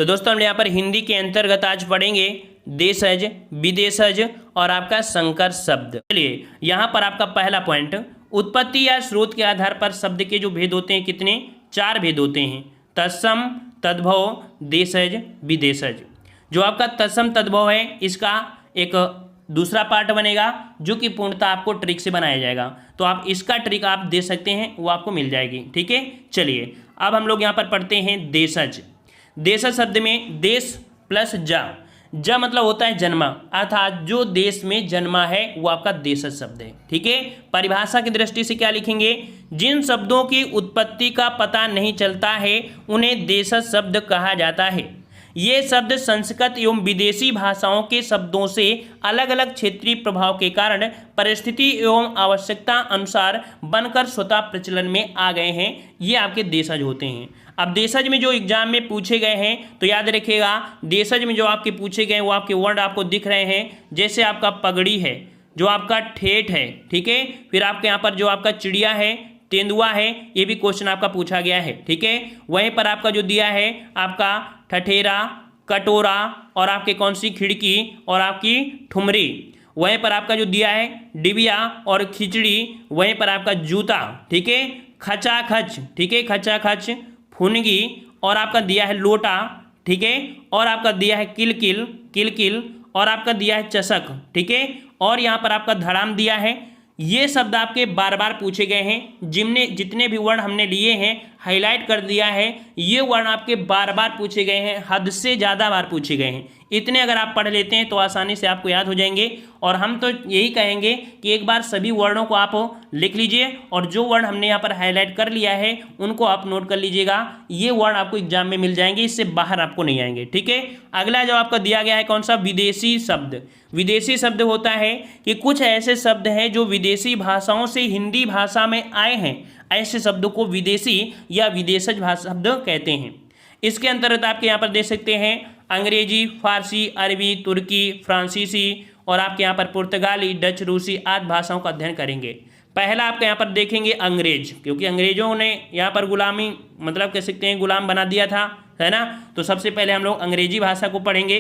तो दोस्तों हम यहाँ पर हिंदी के अंतर्गत आज पढ़ेंगे देशज, विदेशज और आपका संकर शब्द। चलिए यहाँ पर आपका पहला पॉइंट, उत्पत्ति या स्रोत के आधार पर शब्द के जो भेद होते हैं कितने, 4 भेद होते हैं। तत्सम, तद्भव, देशज, विदेशज। जो आपका तत्सम तद्भव है इसका एक दूसरा पार्ट बनेगा जो कि पूर्णतः आपको ट्रिक से बनाया जाएगा, तो आप इसका ट्रिक आप दे सकते हैं, वो आपको मिल जाएगी। ठीक है, चलिए अब हम लोग यहाँ पर पढ़ते हैं देशज। देशज शब्द में देश प्लस जा मतलब होता है जन्मा, अर्थात जो देश में जन्मा है वो आपका देशज शब्द है। ठीक है, परिभाषा की दृष्टि से क्या लिखेंगे, जिन शब्दों की उत्पत्ति का पता नहीं चलता है उन्हें देशज शब्द कहा जाता है। ये शब्द संस्कृत एवं विदेशी भाषाओं के शब्दों से अलग अलग क्षेत्रीय प्रभाव के कारण परिस्थिति एवं आवश्यकता अनुसार बनकर स्वतः प्रचलन में आ गए हैं, ये आपके देशज होते हैं। अब देशज में जो एग्जाम में पूछे गए हैं तो याद रखिएगा, देशज में जो आपके पूछे गए वो आपके वर्ड आपको दिख रहे हैं, जैसे आपका पगड़ी है, जो आपका ठेठ है, ठीक है, फिर आपके यहाँ पर जो आपका चिड़िया है, तेंदुआ है, ये भी क्वेश्चन आपका पूछा गया है। ठीक है, वहीं पर आपका जो दिया है आपका ठठेरा, कटोरा और आपके कौन सी खिड़की और आपकी ठुमरी, वहीं पर आपका जो दिया है डिबिया और खिचड़ी, वहीं पर आपका जूता, ठीक है, खचाखच, ठीक है, खचाखच, फुनगी और आपका दिया है लोटा, ठीक है, और आपका दिया है किलकिल, किलकिल और आपका दिया है चषक, ठीक है, और यहाँ पर आपका धड़ाम दिया है। ये शब्द आपके बार बार पूछे गए हैं, जितने भी वर्ण हमने लिए हैं हाईलाइट कर दिया है, ये वर्ण आपके बार बार पूछे गए हैं, हद से ज़्यादा बार पूछे गए हैं। इतने अगर आप पढ़ लेते हैं तो आसानी से आपको याद हो जाएंगे, और हम तो यही कहेंगे कि एक बार सभी वर्णों को आप लिख लीजिए और जो वर्ण हमने यहाँ पर हाईलाइट कर लिया है उनको आप नोट कर लीजिएगा, ये वर्ण आपको एग्जाम में मिल जाएंगे, इससे बाहर आपको नहीं आएंगे। ठीक है, अगला जो आपका दिया गया है कौन सा, विदेशी शब्द। विदेशी शब्द होता है कि कुछ ऐसे शब्द हैं जो विदेशी भाषाओं से हिंदी भाषा में आए हैं, ऐसे शब्दों को विदेशी या विदेशज भाषा शब्द कहते हैं। इसके अंतर्गत आपके यहाँ पर देख सकते हैं अंग्रेजी, फारसी, अरबी, तुर्की, फ्रांसीसी और आपके यहाँ पर पुर्तगाली, डच, रूसी आदि भाषाओं का अध्ययन करेंगे। पहला आपके यहाँ पर देखेंगे अंग्रेज, क्योंकि अंग्रेजों ने यहाँ पर गुलामी मतलब कह सकते हैं गुलाम बना दिया था, है ना। तो सबसे पहले हम लोग अंग्रेजी भाषा को पढ़ेंगे।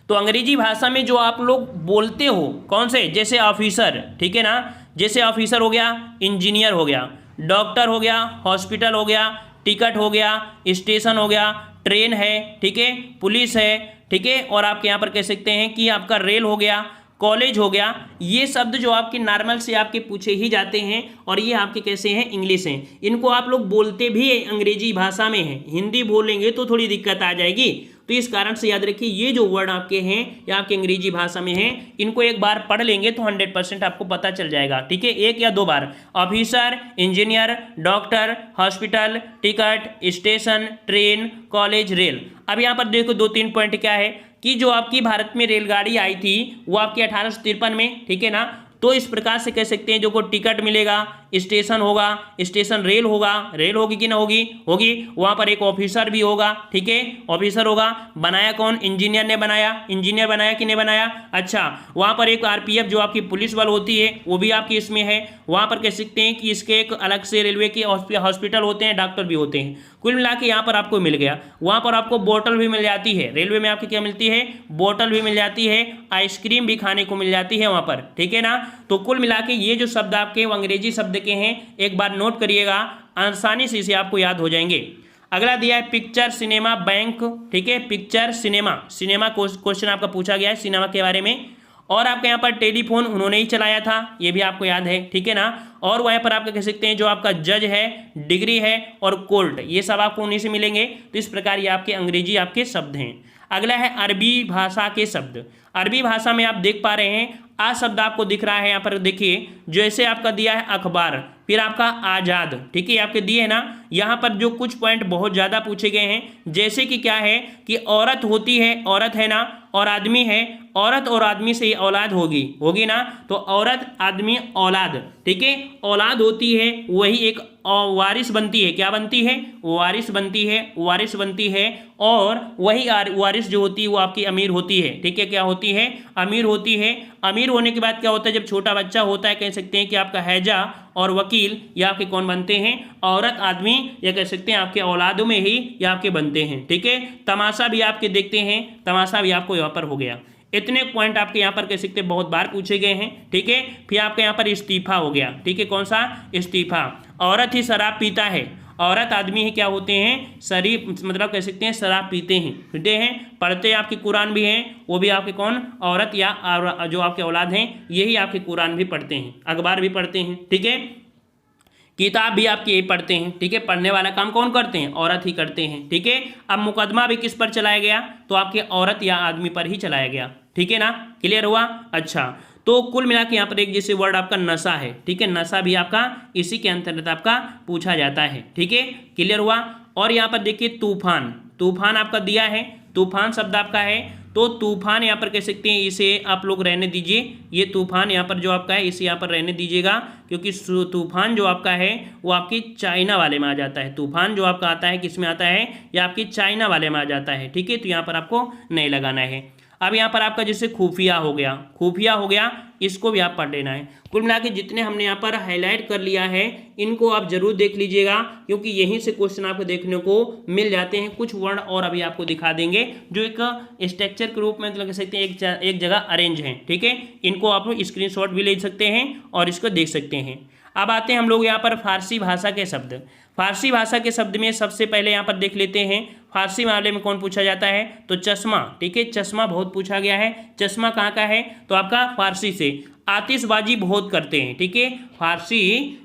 तो अंग्रेजी भाषा में जो आप लोग बोलते हो कौन से, जैसे ऑफिसर, ठीक है ना, जैसे ऑफिसर हो गया, इंजीनियर हो गया, डॉक्टर हो गया, हॉस्पिटल हो गया, टिकट हो गया, स्टेशन हो गया, ट्रेन है, ठीक है, पुलिस है, ठीक है, और आपके यहाँ पर कह सकते हैं कि आपका रेल हो गया, कॉलेज हो गया। ये शब्द जो आपके नॉर्मल से आपके पूछे ही जाते हैं और ये आपके कैसे हैं, इंग्लिश हैं। इनको आप लोग बोलते भी अंग्रेजी भाषा में हैं, हिंदी बोलेंगे तो थोड़ी दिक्कत आ जाएगी, तो इस कारण से याद रखिए ये जो वर्ड आपके हैं या आपके अंग्रेजी भाषा में हैं, इनको एक बार पढ़ लेंगे तो 100% आपको पता चल जाएगा। ठीक है, एक या दो बार, officer, engineer, doctor, hospital, ticket, station, train, college, rail. अब यहाँ पर देखो 2-3 पॉइंट क्या है कि जो आपकी भारत में रेलगाड़ी आई थी वो आपकी 1853 में, ठीक है ना। तो इस प्रकार से कह सकते हैं जो को टिकट मिलेगा, स्टेशन होगा, स्टेशन रेल होगा, रेल होगी कि ना होगी, होगी, वहां पर एक ऑफिसर भी होगा, ठीक है, ऑफिसर होगा। बनाया कौन, इंजीनियर ने बनाया, इंजीनियर बनाया कि नहीं बनाया, अच्छा। वहां पर एक आरपीएफ जो आपकी पुलिस बल होती है वो भी आपकी इसमें है। वहां पर कह सकते हैं कि इसके एक अलग से रेलवे के हॉस्पिटल होते हैं, डॉक्टर भी होते हैं। कुल मिला के यहाँ पर आपको मिल गया। वहां पर आपको बोतल भी मिल जाती है, रेलवे में आपकी क्या मिलती है, बोतल भी मिल जाती है, आइसक्रीम भी खाने को मिल जाती है वहां पर, ठीक है ना। तो कुल मिला के ये जो शब्द आपके वो अंग्रेजी शब्द के हैं, एक बार नोट करिएगा, आसानी से इसे आपको याद हो जाएंगे। अगला दिया है पिक्चर, सिनेमा, बैंक, ठीक है, पिक्चर, सिनेमा, सिनेमा क्वेश्चन आपका पूछा गया है सिनेमा के बारे में। और आपके यहाँ पर टेलीफोन उन्होंने ही चलाया था, ये भी आपको याद है, ठीक है ना। और वहाँ पर आप कह सकते हैं जो आपका जज है, डिग्री है और कोर्ट, ये सब आपको उन्हीं से मिलेंगे। तो इस प्रकार ये आपके अंग्रेजी आपके शब्द हैं। अगला है अरबी भाषा के शब्द। अरबी भाषा में आप देख पा रहे हैं आ शब्द आपको दिख रहा है यहाँ पर, देखिए जैसे आपका दिया है अखबार, फिर आपका आज़ाद, ठीक है, आपके दिए है ना। यहाँ पर जो कुछ पॉइंट बहुत ज़्यादा पूछे गए हैं, जैसे कि क्या है कि औरत होती है, औरत है ना, और आदमी है, औरत और आदमी से ही औलाद होगी, होगी ना। तो औरत, आदमी, औलाद, ठीक है, औलाद होती है वही एक वारिस बनती है, क्या बनती है, वारिस बनती है, वारिस बनती है, और वही वारिस जो होती है वो आपकी अमीर होती है, ठीक है, क्या होती है, अमीर होती है। अमीर होने के बाद क्या होता है, जब छोटा बच्चा होता है कह सकते हैं कि आपका हैजा और वकील या आपके कौन बनते हैं, औरत आदमी, या कह सकते हैं आपके औलादों में ही या आपके बनते हैं, ठीक है। तमाशा भी आपके देखते हैं, तमाशा भी आपको यहाँ पर हो गया। इतने पॉइंट आपके यहाँ पर कह सकते हैं बहुत बार पूछे गए हैं, ठीक है। फिर आपके यहाँ पर इस्तीफा हो गया, ठीक है, कौन सा, इस्तीफा। औरत ही शराब पीता है, औरत आदमी ही क्या होते हैं, शरीफ, मतलब कह सकते हैं शराब पीते हैं, पढ़ते आपके कुरान भी हैं, वो भी आपके कौन, औरत या जो आपके औलाद हैं यही आपके कुरान भी पढ़ते हैं, अखबार भी पढ़ते हैं, ठीक है, किताब भी आपके यही पढ़ते हैं, ठीक है। पढ़ने वाला काम कौन करते हैं, औरत ही करते हैं, ठीक है। अब मुकदमा भी किस पर चलाया गया, तो आपके औरत या आदमी पर ही चलाया गया, ठीक है ना, क्लियर हुआ। अच्छा, तो कुल मिला के यहाँ पर एक जैसे वर्ड आपका नशा है, ठीक है, नशा भी आपका इसी के अंतर्गत आपका पूछा जाता है, ठीक है, क्लियर हुआ। और यहाँ पर देखिए तूफान, तूफान आपका दिया है, तूफान शब्द आपका है, तो तूफान यहाँ पर कह सकते हैं इसे आप लोग रहने दीजिए, ये तूफान यहाँ पर जो आपका है इसे यहाँ पर रहने दीजिएगा, क्योंकि तूफान जो आपका है वो आपकी चाइना वाले में आ जाता है। तूफान जो आपका आता है किस में आता है, या आपकी चाइना वाले में आ जाता है, ठीक है, तो यहाँ पर आपको नहीं लगाना है। अब यहाँ पर आपका जैसे खुफिया हो गया, खुफिया हो गया, इसको भी आप पढ़ लेना है। कुल मिला के जितने हमने यहाँ पर हाईलाइट कर लिया है इनको आप जरूर देख लीजिएगा, क्योंकि यहीं से क्वेश्चन आपको देखने को मिल जाते हैं। कुछ वर्ड और अभी आपको दिखा देंगे जो एक स्ट्रक्चर के रूप में लग सकते हैं, एक जगह अरेंज हैं, ठीक है, इनको आप स्क्रीनशॉट भी ले सकते हैं और इसको देख सकते हैं। अब आते हैं हम लोग यहाँ पर फारसी भाषा के शब्द। फारसी भाषा के शब्द में सबसे पहले यहाँ पर देख लेते हैं, फारसी मामले में कौन पूछा जाता है, तो चश्मा, ठीक है, चश्मा बहुत पूछा गया है। चश्मा कहाँ का है, तो आपका फारसी से। आतिशबाजी बहुत करते हैं, ठीक है, फारसी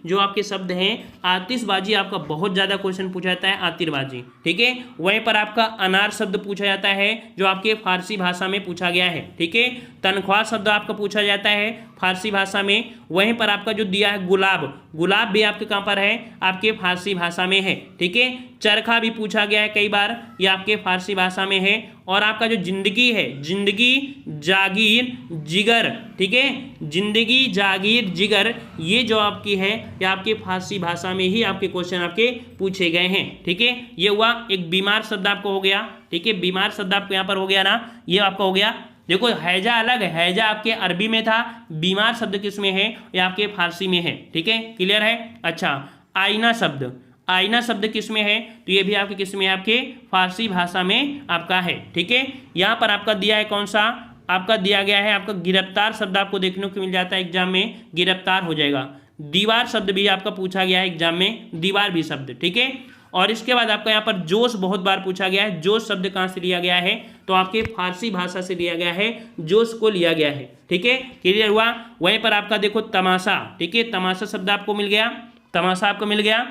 जो आपके शब्द हैं, आतिशबाजी आपका बहुत ज़्यादा क्वेश्चन पूछा जाता है, आतिशबाजी, ठीक है। वहीं पर आपका अनार शब्द पूछा जाता है जो आपके फारसी भाषा में पूछा गया है, ठीक है। तनख्वाह शब्द आपका पूछा जाता है फारसी भाषा में। वहीं पर आपका जो दिया है गुलाब, गुलाब भी आपके कहाँ पर है, आपके फारसी भाषा में है, ठीक है। चरखा भी पूछा गया है कई बार, ये आपके फारसी भाषा में है। और आपका जो जिंदगी है, जिंदगी, जागीर, जिगर, ठीक है, जिंदगी, जागीर, जिगर, ये जो आपकी है ये आपके फारसी भाषा में ही आपके क्वेश्चन आपके पूछे गए हैं, ठीक है। ये हुआ एक बीमार शब्द आपको हो गया, ठीक है, बीमार शब्द आपको यहाँ पर हो गया ना, ये आपका हो गया। देखो हैजा अलग है, हैजा आपके अरबी में था, बीमार शब्द किस में है, ये आपके फारसी में है, ठीक है, क्लियर है। अच्छा, आईना शब्द, आईना शब्द किस में है, तो ये भी आपके किस में है, आपके फारसी भाषा में आपका है, ठीक है। यहाँ पर आपका दिया है कौन सा, आपका दिया गया है आपका गिरफ्तार शब्द आपको देखने को मिल जाता है एग्जाम में, गिरफ्तार हो जाएगा। दीवार शब्द भी आपका पूछा गया है एग्जाम में, दीवार भी शब्द, ठीक है। और इसके बाद आपका यहाँ पर जोश बहुत बार पूछा गया है, जोश शब्द कहाँ से लिया गया है, तो आपके फारसी भाषा से लिया गया है, जोश को लिया गया है, ठीक है, क्लियर हुआ। वहीं पर आपका देखो तमाशा, ठीक है, तमाशा शब्द आपको मिल गया, तमाशा आपको मिल गया।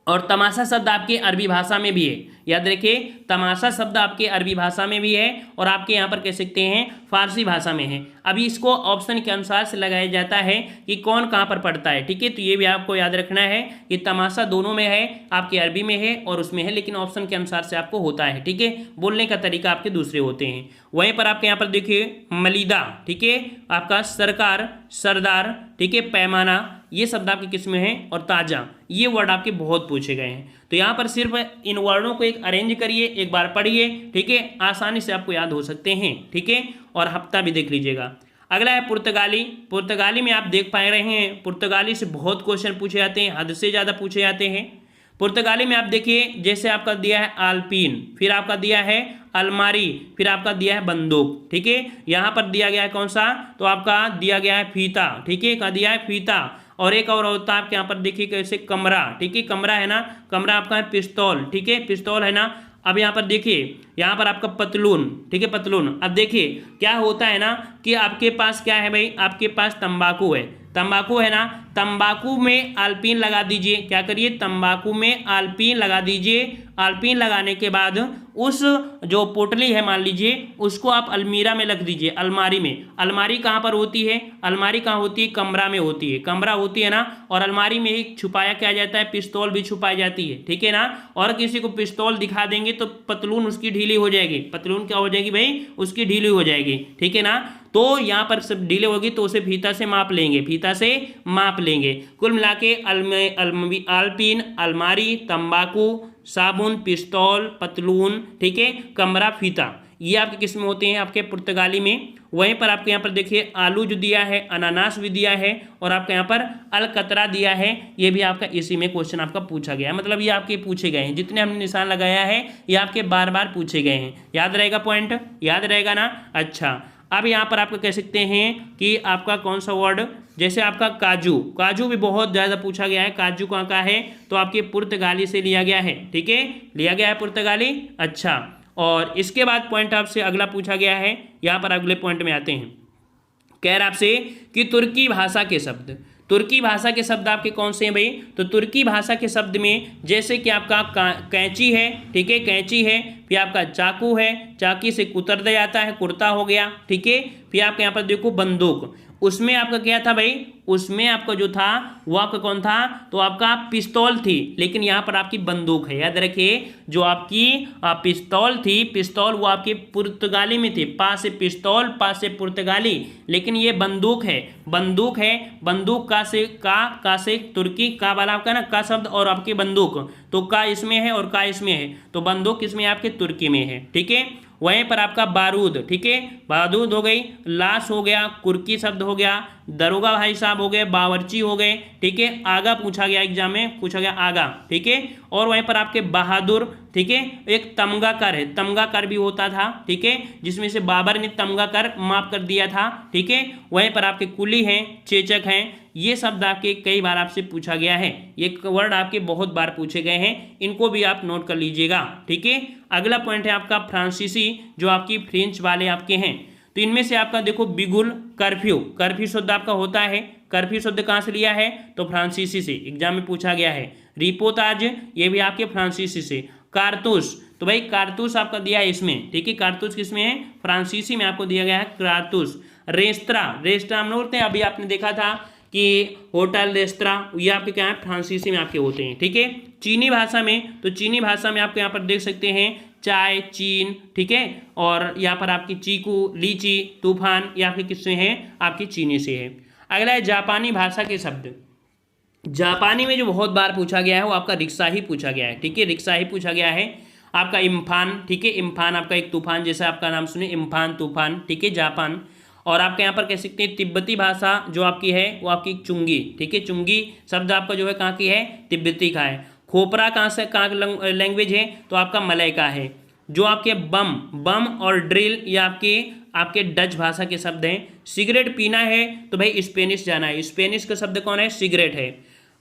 और तमाशा शब्द आपके अरबी भाषा में भी है, याद रखिए, तमाशा शब्द आपके अरबी भाषा में भी है और आपके यहाँ पर कह सकते हैं फारसी भाषा में है। अभी इसको ऑप्शन के अनुसार से लगाया जाता है कि कौन कहाँ पर पढ़ता है, ठीक है, तो ये भी आपको याद रखना है कि तमाशा दोनों में है, आपके अरबी में है और उसमें है, लेकिन ऑप्शन के अनुसार से आपको होता है, ठीक है, बोलने का तरीका आपके दूसरे होते हैं। वहीं पर आपके यहाँ पर देखिए मलीदा, ठीक है, आपका सरकार, सरदार, ठीक है, पैमाना, ये शब्द आपके किस में है, और ताजा, ये वर्ड आपके बहुत पूछे गए हैं। तो यहाँ पर सिर्फ इन वर्डों को एक अरेंज करिए, एक बार पढ़िए, ठीक है, आसानी से आपको याद हो सकते हैं, ठीक है। और हफ्ता भी देख लीजिएगा। अगला है पुर्तगाली। पुर्तगाली में आप देख पा रहे हैं पुर्तगाली से बहुत क्वेश्चन पूछे जाते हैं, हद से ज़्यादा पूछे जाते हैं। पुर्तगाली में आप देखिए, जैसे आपका दिया है आल्पीन, फिर आपका दिया है अलमारी, फिर आपका दिया है बंदूक, ठीक है। यहाँ पर दिया गया है कौन सा, तो आपका दिया गया है फीता, ठीक है, का दिया है फीता। और एक और होता है आपके यहाँ पर देखिए कैसे कमरा, ठीक है, कमरा है ना, कमरा आपका है पिस्तौल, ठीक है, पिस्तौल है ना। अब यहाँ पर देखिए, यहाँ पर आपका पतलून, ठीक है, पतलून। अब देखिए क्या होता है ना कि आपके पास क्या है भाई, आपके पास तंबाकू है, तंबाकू है ना, तंबाकू में आल्पीन लगा दीजिए, क्या करिए, तंबाकू में आल्पीन लगा दीजिए। आल्पीन लगाने के बाद उस जो पोटली है मान लीजिए उसको आप अलमीरा में रख दीजिए, अलमारी में। अलमारी कहाँ पर होती है, अलमारी कहाँ होती है, कमरा में होती है, कमरा होती है ना। और अलमारी में ही छुपाया क्या जाता है, पिस्तौल भी छुपाई जाती है, ठीक है ना। और किसी को पिस्तौल दिखा देंगे तो पतलून उसकी ढीली हो जाएगी, पतलून क्या हो जाएगी भाई, उसकी ढीली हो जाएगी, ठीक है ना। तो यहाँ पर सब डिले होगी तो उसे फीता से माप लेंगे, फीता से माप लेंगे। कुल मिला के आलपीन, अलमारी, तंबाकू, साबुन, पिस्तौल, पतलून, ठीक है, कमरा, फीता, ये आपके किस में होते हैं, आपके पुर्तगाली में। वहीं पर आपके यहाँ पर देखिए आलू जो दिया है, अनानास भी दिया है, और आपके यहाँ पर अलकतरा दिया है, ये भी आपका इसी में क्वेश्चन आपका पूछा गया है। मतलब ये आपके पूछे गए हैं, जितने हमने निशान लगाया है ये आपके बार बार पूछे गए हैं। याद रहेगा पॉइंट, याद रहेगा ना। अच्छा, अब यहाँ पर आपका कह सकते हैं कि आपका कौन सा वर्ड, जैसे आपका काजू, काजू भी बहुत ज़्यादा पूछा गया है। काजू कहाँ का है, तो आपके पुर्तगाली से लिया गया है, ठीक है, लिया गया है पुर्तगाली। अच्छा, और इसके बाद पॉइंट आपसे अगला पूछा गया है, यहाँ पर अगले पॉइंट में आते हैं। कह रहा आपसे कि तुर्की भाषा के शब्द, तुर्की भाषा के शब्द आपके कौन से हैं भाई, तो तुर्की भाषा के शब्द में जैसे कि आपका कैंची है, ठीक है, कैंची है, फिर आपका चाकू है, चाकी से कुतर दिया जाता है, कुर्ता हो गया, ठीक है, फिर आपके यहाँ पर देखो बंदूक, उसमें आपका क्या था भाई, उसमें आपका जो था वो आपका कौन था, तो आपका पिस्तौल थी, लेकिन यहाँ पर आपकी बंदूक है। याद रखिए, जो आपकी पिस्तौल थी, पिस्तौल वो आपके पुर्तगाली में थी, पा से पिस्तौल, पा से पुर्तगाली, लेकिन ये बंदूक है, बंदूक है, बंदूक का से तुर्की, का वाला आपका ना का शब्द, और आपकी बंदूक, तो का इसमें है और का इसमें है, तो बंदूक किसमें आपके तुर्की में है, ठीक है। वहीं पर आपका बारूद, ठीक है, बारूद हो गई, लाश हो गया, कुर्की शब्द हो गया, दरोगा भाई साहब हो गए, बावर्ची हो गए, ठीक है, आगा पूछा गया, एग्जाम में पूछा गया आगा, ठीक है। और वहीं पर आपके बहादुर, ठीक है, एक तमगाकर है, तमगाकर भी होता था, ठीक है, जिसमें से बाबर ने तमगाकर माफ कर दिया था, ठीक है। वहीं पर आपके कुली हैं, चेचक हैं, ये शब्द आपके कई बार आपसे पूछा गया है, ये वर्ड आपके बहुत बार पूछे गए हैं, इनको भी आप नोट कर लीजिएगा, ठीक है। अगला पॉइंट है आपका फ्रांसीसी, जो आपकी फ्रेंच वाले आपके हैं, तो इनमें से आपका देखो बिगुल, कर्फ्यू, कर्फ्यू शब्द आपका होता है, कर्फ्यू शब्द कहाँ से लिया है, तो फ्रांसीसी से, एग्जाम में पूछा गया है। रिपोताज, ये भी आपके फ्रांसीसी से। कारतूस, तो भाई कारतूस आपका दिया है इसमें, ठीक है, कारतूस किसमें है, फ्रांसीसी में आपको दिया गया है कारतूस। रेस्तरा, रेस्तरा हम लोग अभी आपने देखा था कि होटल, रेस्तरा, ये आपके क्या है, फ्रांसीसी में आपके होते हैं, ठीक है। चीनी भाषा में, तो चीनी भाषा में आपको यहाँ पर देख सकते हैं चाय, चीन, ठीक है, और यहाँ पर आपकी चीकू, लीची, तूफान, या फिर किससे है, आपकी चीनी से है। अगला है जापानी भाषा के शब्द। जापानी में जो बहुत बार पूछा गया है वो आपका रिक्शा ही पूछा गया है, ठीक है, रिक्शा ही पूछा गया है। आपका इम्फान, ठीक है, इम्फान आपका एक तूफान जैसा आपका नाम सुने, इम्फान तूफान, ठीक है, जापान। और आपके यहाँ पर कह सकते हैं तिब्बती भाषा जो आपकी है वो आपकी चुंगी, ठीक है, चुंगी शब्द आपका जो है कहाँ की है, तिब्बती का है। खोपरा कहाँ से, कहाँ लैंग्वेज है, तो आपका मलय का है। जो आपके बम, बम और ड्रिल, ये आपके डच भाषा के शब्द हैं। सिगरेट पीना है तो भाई स्पेनिश जाना है, स्पेनिश का शब्द कौन है, सिगरेट है।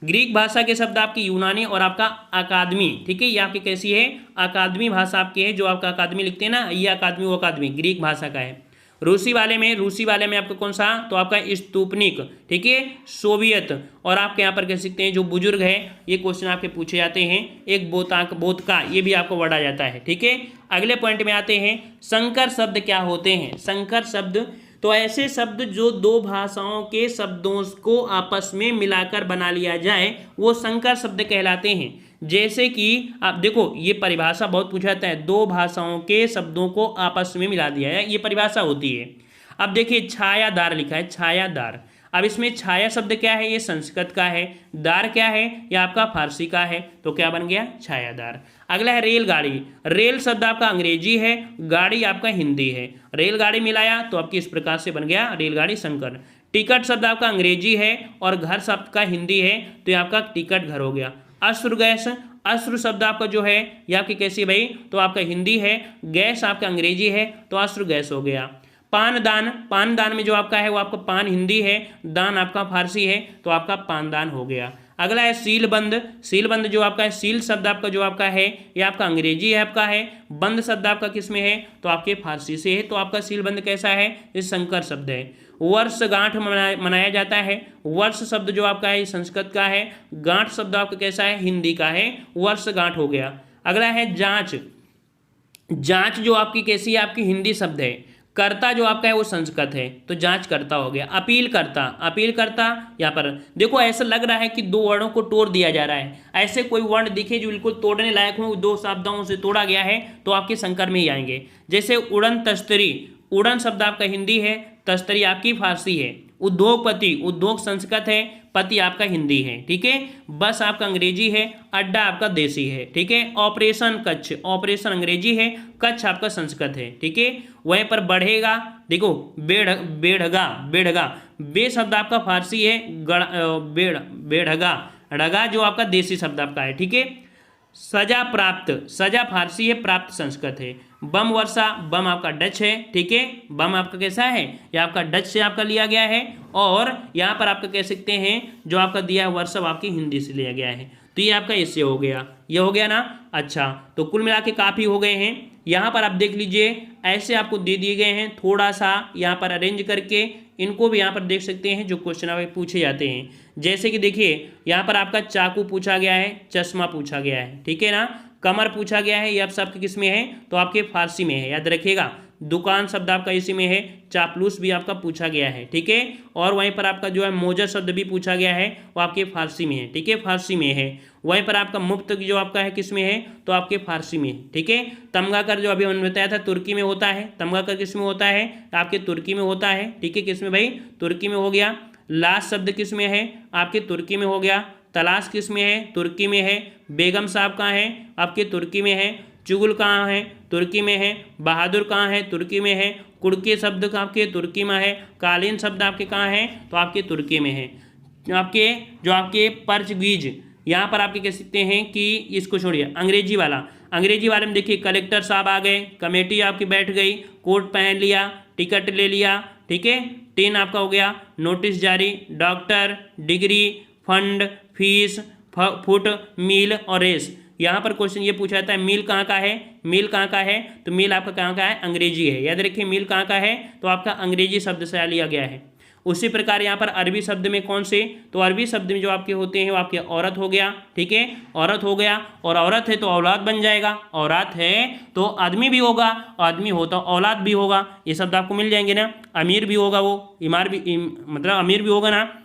ग्रीक भाषा के शब्द आपकी यूनानी और आपका अकादमी, ठीक है, ये आपकी कैसी है, अकादमी भाषा आपकी है, जो आपका अकादमी लिखते हैं ना, ये अकादमी वो अकादमी ग्रीक भाषा का है। रूसी वाले में आपका कौन सा, तो आपका स्तूपनिक, ठीक है, सोवियत। और आपके यहाँ पर कह सकते हैं जो बुजुर्ग है, ये क्वेश्चन आपके पूछे जाते हैं। एक बोतका, ये भी आपको वर्ड आ जाता है, ठीक है। अगले पॉइंट में आते हैं, संकर शब्द क्या होते हैं। संकर शब्द तो ऐसे शब्द जो दो भाषाओं के शब्दों को आपस में मिलाकर बना लिया जाए, वो संकर शब्द कहलाते हैं। जैसे कि आप देखो, ये परिभाषा बहुत पूछा जाता है, दो भाषाओं के शब्दों को आपस में मिला दिया है, ये परिभाषा होती है। अब देखिए छायादार लिखा है, छायादार। अब इसमें छाया शब्द क्या है, ये संस्कृत का है, दार क्या है, ये आपका फारसी का है, तो क्या बन गया, छायादार। अगला है रेलगाड़ी। रेल शब्द आपका अंग्रेजी है, गाड़ी आपका हिंदी है, रेलगाड़ी मिलाया तो आपकी इस प्रकार से बन गया रेलगाड़ी संकर। टिकट शब्द आपका अंग्रेजी है और घर शब्द का हिंदी है, तो ये आपका टिकट घर हो गया। अश्रु गैस, अश्रु शब्द आपका जो है ये आपकी कैसी भाई, तो आपका हिंदी है, गैस आपका अंग्रेजी है, तो अश्रु गैस हो गया। पानदान, पानदान में जो आपका है वो आपका पान हिंदी है, दान आपका फारसी है, तो आपका पानदान हो गया। अगला है सीलबंद। सीलबंद जो आपका है, सील शब्द आपका जो आपका है ये आपका अंग्रेजी है आपका है, बंद शब्द आपका किस में है, तो आपके फारसी से है, तो आपका सीलबंद कैसा है, ये संकर शब्द है। वर्षगांठ मनाया जाता है। वर्ष शब्द जो आपका है संस्कृत का है, गांठ शब्द आपका कैसा है, हिंदी का है, वर्षगांठ हो गया। अगला है जांच। जांच जो आपकी कैसी है, आपकी हिंदी शब्द है। कर्ता जो आपका है वो संस्कृत है, तो जांच करता हो गया। अपील करता, अपील करता, यहाँ पर देखो ऐसा लग रहा है कि दो वर्णों को तोड़ दिया जा रहा है, ऐसे कोई वर्ण दिखे जो बिल्कुल तोड़ने लायक हो, दो शब्दों से तोड़ा गया है, तो आपके संकर में ही आएंगे। जैसे उड़न तस्तरी, उड़न शब्द आपका हिंदी है, तस्तरी आपकी फारसी है, उद्योगपति उद्योग संस्कृत है, पति आपका हिंदी है, ठीक है। बस आपका अंग्रेजी है, अड्डा आपका देसी है, ठीक है। ऑपरेशन कच्छ, ऑपरेशन अंग्रेजी है, कच्छ आपका संस्कृत है, ठीक है। वहीं पर बढ़ेगा, देखो बेढ़गा, बेढ़गा बे शब्द आपका फारसी है, बेढ़गा, ढगा जो आपका देसी शब्द आपका है, ठीक है। सजा प्राप्त, सजा फारसी है, प्राप्त संस्कृत है। बम वर्षा, बम आपका डच है, ठीक है। बम आपका कैसा है, यह आपका डच से आपका लिया गया है, और यहाँ पर आपका कह सकते हैं जो आपका दिया है वर्षा आपकी हिंदी से लिया गया है। तो ये आपका इससे हो गया, ये हो गया ना। अच्छा, तो कुल मिला के काफ़ी हो गए हैं। यहाँ पर आप देख लीजिए, ऐसे आपको दे दिए गए हैं, थोड़ा सा यहाँ पर अरेंज करके इनको भी यहाँ पर देख सकते हैं जो क्वेश्चन आप पूछे जाते हैं। जैसे कि देखिए, यहाँ पर आपका चाकू पूछा गया है, चश्मा पूछा गया है, ठीक है ना। कमर पूछा गया है, ये आप सबके किस में है, तो आपके फारसी में है, याद रखिएगा। दुकान शब्द आपका इसी में है, चापलूस भी आपका पूछा गया है, ठीक है। और वहीं पर आपका जो है मोजा शब्द भी पूछा गया है, वो आपके फारसी में है, ठीक है, फारसी में है। वहीं पर आपका मुफ्त जो आपका है किस में है, तो आपके फारसी में है, ठीक है। तमगाकर जो अभी हमने बताया था तुर्की में होता है, तमगाकर किस में होता है, आपके तुर्की में होता है, ठीक है। किस में भाई, तुर्की में हो गया। लाश शब्द किस में है, आपके तुर्की में हो गया। तलाश किस में है, तुर्की में है। बेगम साहब कहाँ है, आपके तुर्की में है। चुगल कहाँ है, तुर्की में है। बहादुर कहाँ है, तुर्की में है। कुड़के शब्द आपके तुर्की में है। कालीन शब्द आपके कहाँ है, तो आपके तुर्की में है। आपके जो आपके पर्चगीज, यहाँ पर आपके कह सकते हैं कि इसको छोड़िए, अंग्रेजी वाला, अंग्रेजी वाले में देखिए कलेक्टर साहब आ गए, कमेटी आपकी बैठ गई, कोट पहन लिया, टिकट ले लिया, ठीक है। 10 आपका हो गया, नोटिस जारी, doctor, degree, fund, fees, foot, mile और रेस। यहाँ पर क्वेश्चन ये पूछा जाता है मील कहाँ का है, मील कहाँ का है, तो मील आपका कहाँ का है, अंग्रेजी है, याद रखिए। मील कहाँ का है, तो आपका अंग्रेजी शब्द से लिया गया है। उसी प्रकार यहाँ पर अरबी शब्द में कौन से, तो अरबी शब्द में जो आपके होते हैं वो आपके औरत हो गया, ठीक है, औरत हो गया। और औरत है तो औलाद बन जाएगा, औरत है तो आदमी भी होगा, आदमी होता औलाद भी होगा, ये शब्द आपको मिल जाएंगे ना। अमीर भी होगा, वो इमार भी मतलब अमीर भी होगा ना।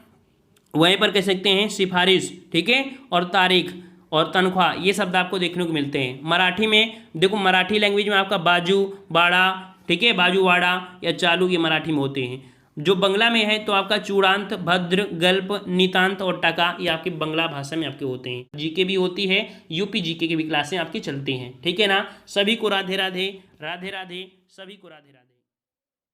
वहीं पर कह सकते हैं सिफारिश, ठीक है, और तारीख और तनख्वाह, ये शब्द आपको देखने को मिलते हैं। मराठी में देखो, मराठी लैंग्वेज में आपका बाजू बाड़ा, ठीक है, बाजू वाड़ा या चालू, ये मराठी में होते हैं। जो बंगला में है तो आपका चूड़ांत, भद्र, गल्प, नितांत और टका, ये आपकी बंगला भाषा में आपके होते हैं। जीके भी होती है, यूपी जीके की भी क्लासें आपकी चलती हैं, ठीक है ना। सभी को राधे राधे, राधे राधे, सभी को राधे राधे।